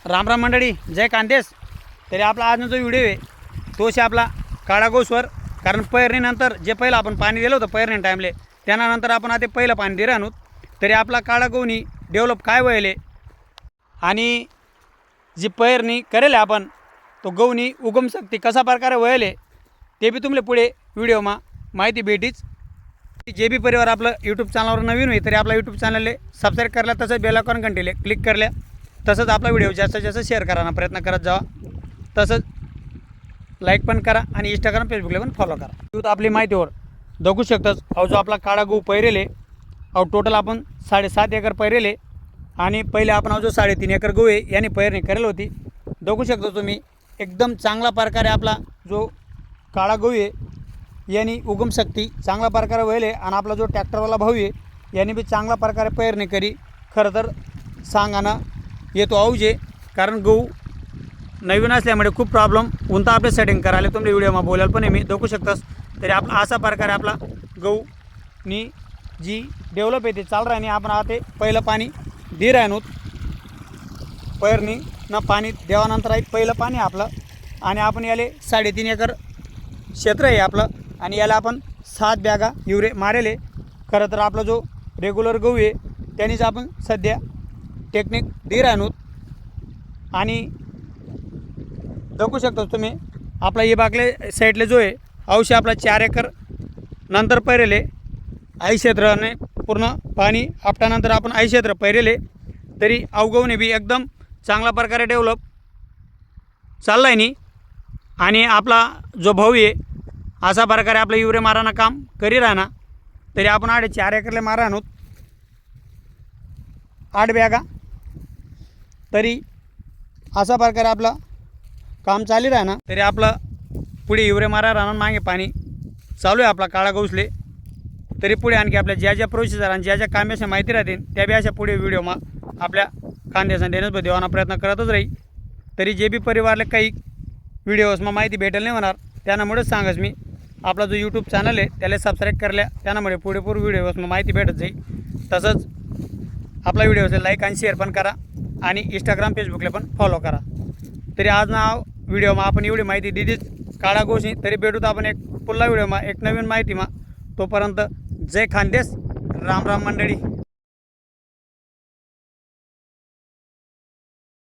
राम राम मंडळी, जय कांदेस. तरी आपला आजचा जो व्हिडिओ आहे तोच आपला काळा गोसवर. कारण पेरणीनंतर जे पहिलं आपण पाणी दिलं होतं पेरणी टाईमले, त्यानंतर आपण आता पहिलं पाणी दिलं आणूत. तरी आपला काळा गहूनी डेव्हलप काय व्हायले आणि जी पेरणी करेल आपण तो गहूनी उगम शक्ती कसा प्रकारे व्हायले ते बी तुमले पुढे व्हिडिओमा माहिती भेटीच. जे बी परिवार आपलं यूट्यूब चॅनलवर नवीन होई तरी आपला यूट्यूब चॅनलले सबस्क्राईब करल्या, तसंच बेल आयकॉन घंटीले क्लिक करल्या, तसंच आपला व्हिडिओ जास्तीत जास्त शेअर करायला प्रयत्न करत जावा. तसंच लाईक पण करा आणि इंस्टाग्राम फेसबुकला पण फॉलो करा. यूथ आपली माहितीवर बघू शकताच. अहो जो आपला काळा गहू पैरेले, अहो टोटल आपण 7.5 एकर पैरेले आणि पहिले आपण जो 3.5 एकर गहू आहे याने पेरणी करेल होती. बघू शकता तुम्ही एकदम चांगला प्रकारे आपला जो काळा गहू आहे यांनी उगम शक्ती चांगल्या प्रकारे व्हायले आणि आपला जो ट्रॅक्टरवाला भाऊ आहे यांनी बी चांगल्या प्रकारे पेरणी करी. खरं तर सांगाना येतो अवजे, कारण गहू नवीन असल्यामुळे खूप प्रॉब्लेम उंता आपले सेटिंग करायला तुमच्या व्हिडिओमा बोलायला पण मी दाखवू शकतास. तरी आपला असा प्रकारे आपला गहूनी जी डेव्हलप आहे ते चाल राहणे. आपण आता पहिलं पाणी दे राहणूत पेरणी न पाणी देवानंतर आहे पहिलं पाणी आपलं. आणि आपण याले 3.5 एकर क्षेत्र आहे आपलं आणि याला आपण 7 बॅगा युरे मारेले. खरं तर आपला जो रेग्युलर गहू आहे त्यांनीच आपण सध्या टेक्निक दे राहणूत. आणि बघू शकता तुम्ही आपला हे बागले साईडले जो आहे अवश्य आपला 4 एकर नंतर पैरेले आई क्षेत्राने पूर्ण पाणी आपल्यानंतर आपण आई क्षेत्र पैरेले. तरी अवगवणे बी एकदम चांगल्या प्रकारे डेव्हलप चालला आहे नी. आणि आपला जो भाऊ आहे अशा प्रकारे आपलं युरे माराना काम करी राहणार. तरी आपण 4 एकरले मारा आणूत 8 बॅगा. तरी अशा प्रकारे आपलं काम चालू राहणार. तरी आपलं पुढे युरे मारा राहणार, मागे पाणी चालू आहे आपला काळा गहूसले. तरी पुढे आणखी आपल्या ज्या ज्या प्रोसिजर आणि ज्या ज्या कामाच्या माहिती राहतील त्या बी अशा पुढे व्हिडिओमा आपल्या कांद्याचा देण्यास देवाना प्रयत्न करतच राहील. तरी जे बी परिवारला काही व्हिडिओजमा माहिती भेटेल नाही होणार त्यामुळेच सांगच मी आपला जो यूट्यूब चॅनल आहे त्याला सबस्क्राईब करल्या, त्यामुळे पुढेपूर व्हिडिओजमा माहिती भेटत जाईल. तसंच आपला व्हिडिओला लाईक आणि शेअर पण करा आणि इंस्टाग्राम फेसबुकला पण फॉलो करा. तरी आज ना व्हिडिओमा आपण एवढी माहिती दिलीच काळा गोशी. तरी भेटूत आपण एक पुढला व्हिडिओमा एक नवीन माहितीमा. तोपर्यंत जय खानदेश, राम राम मंडळी.